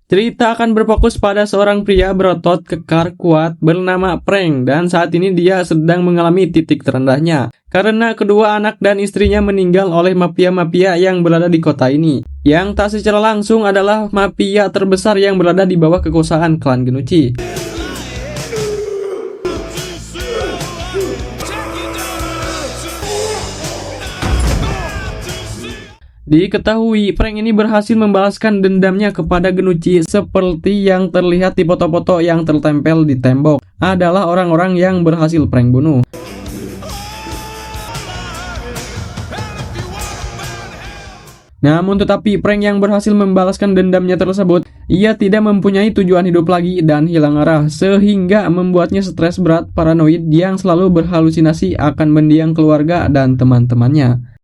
Cerita akan berfokus pada seorang pria berotot kekar kuat bernama Frank dan saat ini dia sedang mengalami titik terendahnya karena kedua anak dan istrinya meninggal oleh mafia-mafia yang berada di kota ini. Yang tak secara langsung adalah mafia terbesar yang berada di bawah kekuasaan klan Genucci. Diketahui, Frank ini berhasil membalaskan dendamnya kepada Genucci seperti yang terlihat di foto-foto yang tertempel di tembok. Adalah orang-orang yang berhasil Frank bunuh. Namun tetapi Frank yang berhasil membalaskan dendamnya tersebut, ia tidak mempunyai tujuan hidup lagi dan hilang arah, sehingga membuatnya stres berat, paranoid yang selalu berhalusinasi akan mendiang keluarga dan teman-temannya.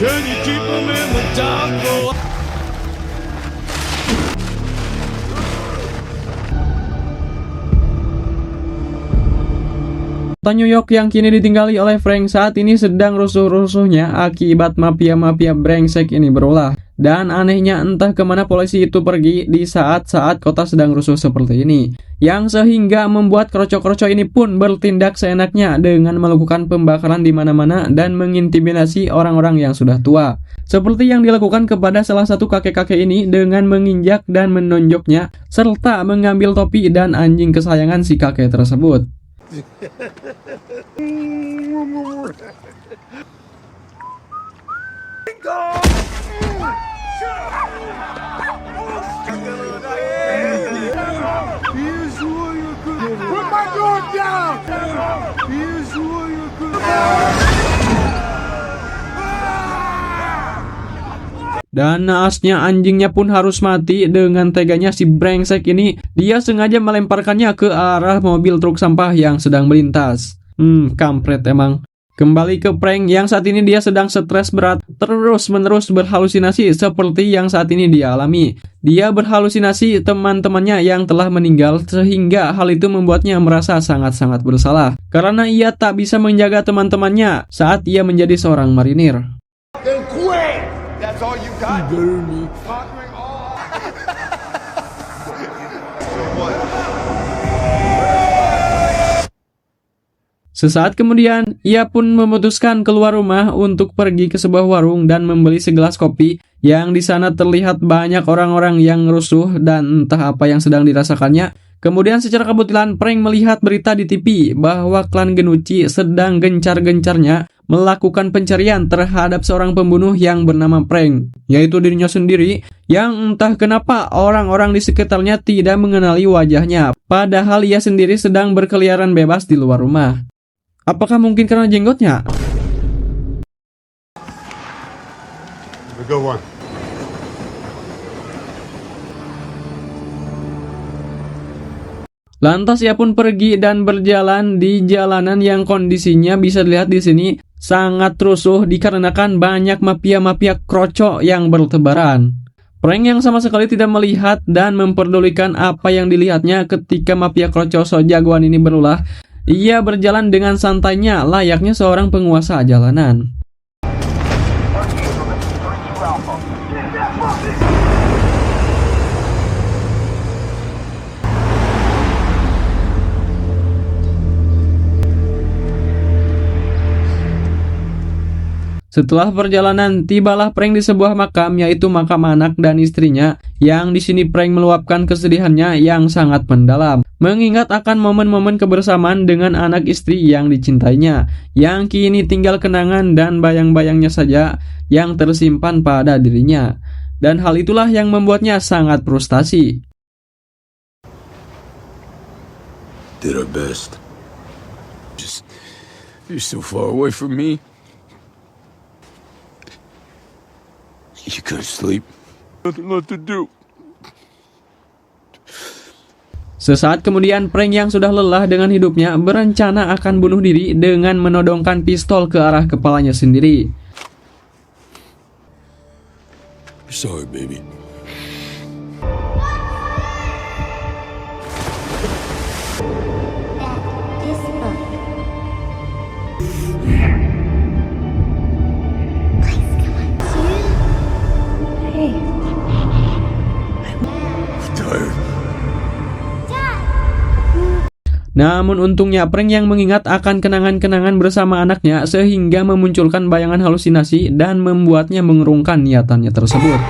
Can you keep them in the dark, boy? Kota New York yang kini ditinggali oleh Frank saat ini sedang rusuh-rusuhnya akibat mafia-mafia brengsek ini berulah. Dan anehnya entah kemana polisi itu pergi di saat-saat kota sedang rusuh seperti ini. Yang sehingga membuat kroco-kroco ini pun bertindak seenaknya dengan melakukan pembakaran di mana-mana dan mengintimidasi orang-orang yang sudah tua. Seperti yang dilakukan kepada salah satu kakek-kakek ini dengan menginjak dan menonjoknya, serta mengambil topi dan anjing kesayangan si kakek tersebut. Dan naasnya anjingnya pun harus mati. Dengan teganya si brengsek ini, dia sengaja melemparkannya ke arah mobil truk sampah yang sedang melintas. Kampret emang. Kembali ke Frank yang saat ini dia sedang stres berat, terus-menerus berhalusinasi seperti yang saat ini dia alami. Dia berhalusinasi teman-temannya yang telah meninggal, sehingga hal itu membuatnya merasa sangat-sangat bersalah. Karena ia tak bisa menjaga teman-temannya saat ia menjadi seorang marinir. Sesaat kemudian, ia pun memutuskan keluar rumah untuk pergi ke sebuah warung dan membeli segelas kopi, yang di sana terlihat banyak orang-orang yang rusuh dan entah apa yang sedang dirasakannya. Kemudian secara kebetulan Frank melihat berita di TV bahwa klan Genucci sedang gencar-gencarnya melakukan pencarian terhadap seorang pembunuh yang bernama Frank, yaitu dirinya sendiri, yang entah kenapa orang-orang di sekitarnya tidak mengenali wajahnya, padahal ia sendiri sedang berkeliaran bebas di luar rumah. Apakah mungkin karena jenggotnya? Lantas ia pun pergi dan berjalan di jalanan yang kondisinya bisa dilihat di sini sangat rusuh dikarenakan banyak mafia-mafia kroco yang bertebaran. Frank yang sama sekali tidak melihat dan memperdulikan apa yang dilihatnya ketika mafia kroco so jagoan ini berulah. Ia berjalan dengan santainya layaknya seorang penguasa jalanan. Setelah perjalanan, tibalah Frank di sebuah makam, yaitu makam anak dan istrinya, yang di sini Frank meluapkan kesedihannya yang sangat mendalam, mengingat akan momen-momen kebersamaan dengan anak istri yang dicintainya, yang kini tinggal kenangan dan bayang-bayangnya saja yang tersimpan pada dirinya. Dan hal itulah yang membuatnya sangat frustasi. Did our best. Just, you're so far away from me. You couldn't sleep. Nothing left to do. Sesaat kemudian, Frank yang sudah lelah dengan hidupnya berencana akan bunuh diri dengan menodongkan pistol ke arah kepalanya sendiri. Sorry, baby. Namun untungnya prank yang mengingat akan kenangan-kenangan bersama anaknya sehingga memunculkan bayangan halusinasi dan membuatnya mengurungkan niatannya tersebut.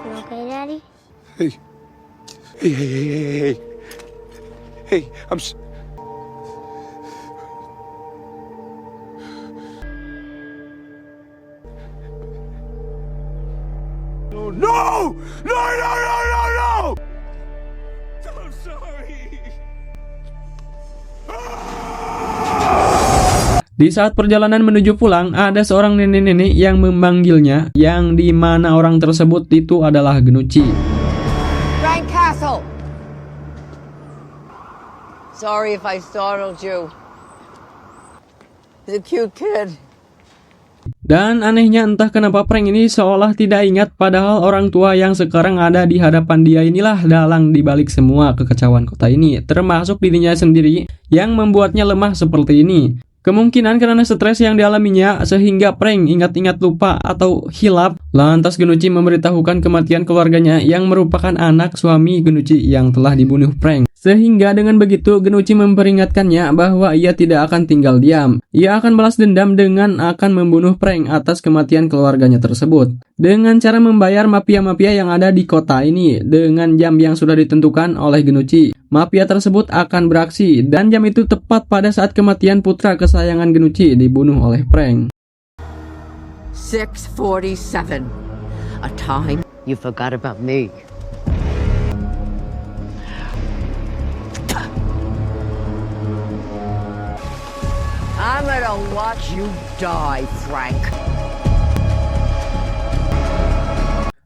You okay, Daddy? Hey. Hey. Hey, No! No! No! No! No! No! No! I'm sorry. Di saat perjalanan menuju pulang, ada seorang nenek-nenek yang memanggilnya, yang di mana orang tersebut itu adalah Genucci. Frank Castle! Sorry if I startled you. He's a cute kid. Dan anehnya entah kenapa prank ini seolah tidak ingat, padahal orang tua yang sekarang ada di hadapan dia inilah dalang dibalik semua kekacauan kota ini, termasuk dirinya sendiri yang membuatnya lemah seperti ini. Kemungkinan karena stres yang dialaminya sehingga prank ingat-ingat lupa atau hilap. Lantas Genucci memberitahukan kematian keluarganya yang merupakan anak suami Genucci yang telah dibunuh prank. Sehingga dengan begitu Genucci memperingatkannya bahwa ia tidak akan tinggal diam. Ia akan balas dendam dengan akan membunuh prank atas kematian keluarganya tersebut. Dengan cara membayar mafia-mafia yang ada di kota ini dengan jam yang sudah ditentukan oleh Genucci. Mafia tersebut akan beraksi dan jam itu tepat pada saat kematian putra kesayangan Genucci dibunuh oleh prank. 6:47. A time you forgot about me. I'm gonna watch you die, Frank.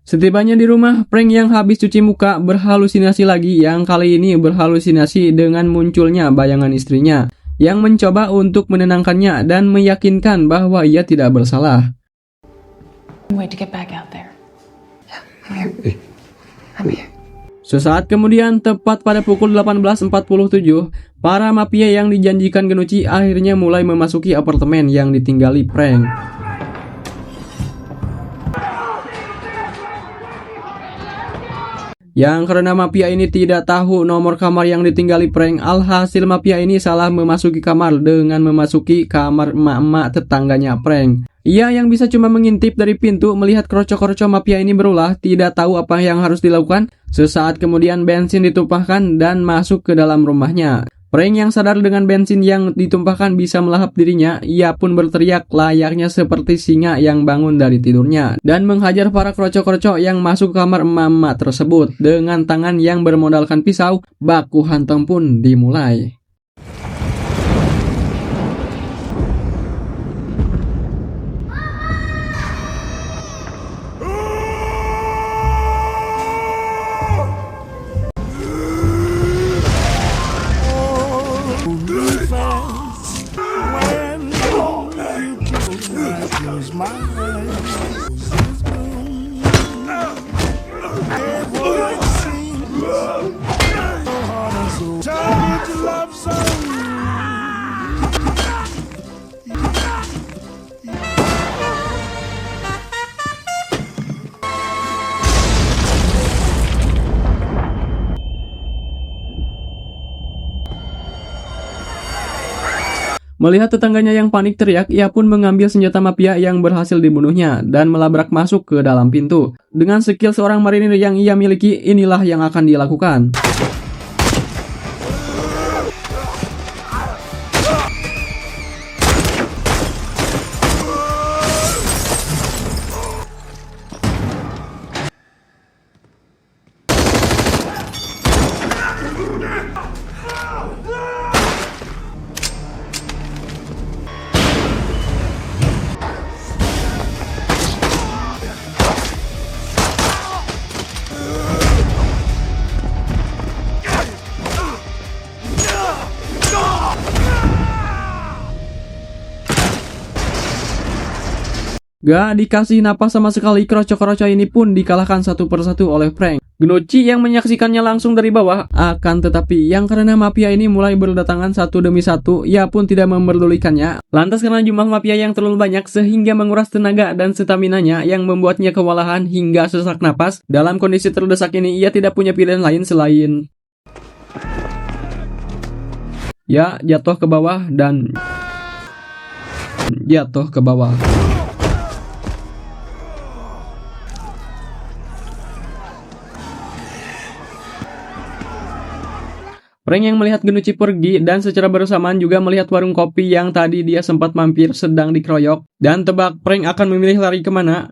Setibanya di rumah, prank yang habis cuci muka berhalusinasi lagi, yang kali ini berhalusinasi dengan munculnya bayangan istrinya yang mencoba untuk menenangkannya dan meyakinkan bahwa ia tidak bersalah. Wait to get back out there. I'm here. I'm here. Sesaat kemudian, tepat pada pukul 18.47, para mafia yang dijanjikan Genucci akhirnya mulai memasuki apartemen yang ditinggali prank. Yang karena mafia ini tidak tahu nomor kamar yang ditinggali prank, alhasil mafia ini salah memasuki kamar dengan memasuki kamar emak-emak tetangganya prank. Ia yang bisa cuma mengintip dari pintu melihat kroco-kroco mafia ini berulah, tidak tahu apa yang harus dilakukan. Sesaat kemudian bensin ditumpahkan dan masuk ke dalam rumahnya. Prank yang sadar dengan bensin yang ditumpahkan bisa melahap dirinya, ia pun berteriak layaknya seperti singa yang bangun dari tidurnya dan menghajar para kroco-kroco yang masuk ke kamar emak-emak tersebut. Dengan tangan yang bermodalkan pisau, baku hantam pun dimulai. Melihat tetangganya yang panik teriak, ia pun mengambil senjata mafia yang berhasil dibunuhnya dan melabrak masuk ke dalam pintu. Dengan skill seorang marinir yang ia miliki, inilah yang akan dilakukan. Gak dikasih napas sama sekali, kroco-kroco ini pun dikalahkan satu persatu oleh prank. Genucci yang menyaksikannya langsung dari bawah. Akan tetapi yang karena mafia ini mulai berdatangan satu demi satu, ia pun tidak memerdulikannya. Lantas karena jumlah mafia yang terlalu banyak sehingga menguras tenaga dan staminanya yang membuatnya kewalahan hingga sesak napas. Dalam kondisi terdesak ini ia tidak punya pilihan lain selain ya jatuh ke bawah dan jatuh ke bawah. Frank yang melihat Genucci pergi dan secara bersamaan juga melihat warung kopi yang tadi dia sempat mampir sedang dikeroyok. Dan tebak Frank akan memilih lari kemana?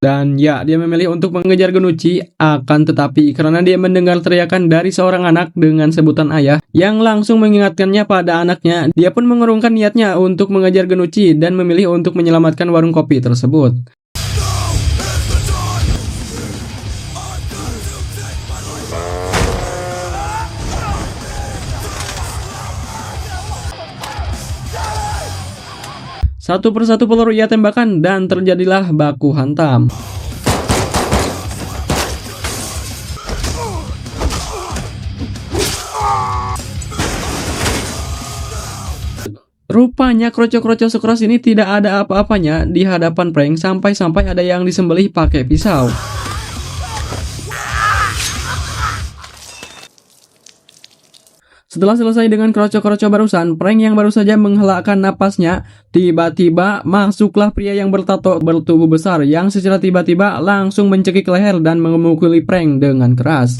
Dan ya, dia memilih untuk mengejar Genucci. Akan tetapi karena dia mendengar teriakan dari seorang anak dengan sebutan ayah yang langsung mengingatkannya pada anaknya, dia pun mengurungkan niatnya untuk mengejar Genucci dan memilih untuk menyelamatkan warung kopi tersebut. Satu persatu peluru ia tembakan dan terjadilah baku hantam. Rupanya kroco-kroco sekeras ini tidak ada apa-apanya di hadapan Frank sampai-sampai ada yang disembelih pakai pisau. Setelah selesai dengan kroco-kroco barusan, Frank yang baru saja menghelakkan napasnya, tiba-tiba masuklah pria yang bertato bertubuh besar yang secara tiba-tiba langsung mencekik leher dan memukuli Frank dengan keras.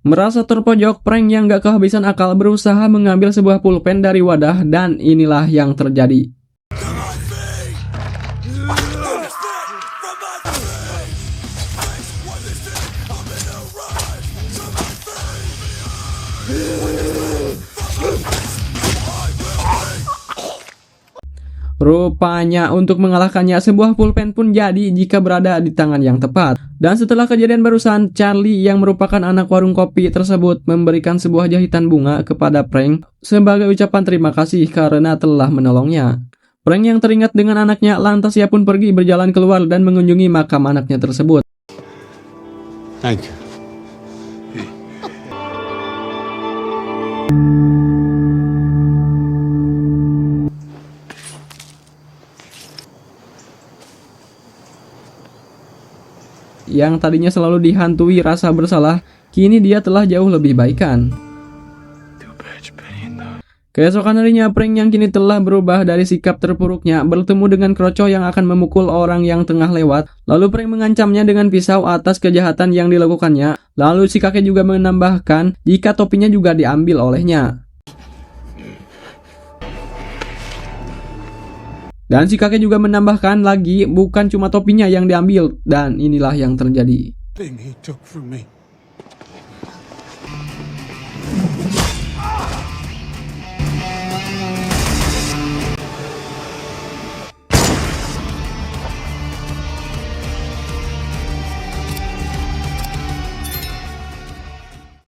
Merasa terpojok, Frank yang gak kehabisan akal berusaha mengambil sebuah pulpen dari wadah dan inilah yang terjadi. Rupanya untuk mengalahkannya sebuah pulpen pun jadi jika berada di tangan yang tepat. Dan setelah kejadian barusan, Charlie yang merupakan anak warung kopi tersebut memberikan sebuah jahitan bunga kepada Frank sebagai ucapan terima kasih karena telah menolongnya. Frank yang teringat dengan anaknya lantas ia pun pergi berjalan keluar dan mengunjungi makam anaknya tersebut. Thank you. Yang tadinya selalu dihantui rasa bersalah, kini dia telah jauh lebih baikan. Keesokan harinya, Frank yang kini telah berubah dari sikap terpuruknya bertemu dengan kroco yang akan memukul orang yang tengah lewat. Lalu Frank mengancamnya dengan pisau atas kejahatan yang dilakukannya. Lalu si kakek juga menambahkan jika topinya juga diambil olehnya. Dan si kakek juga menambahkan lagi bukan cuma topinya yang diambil dan inilah yang terjadi. Thing he took from me.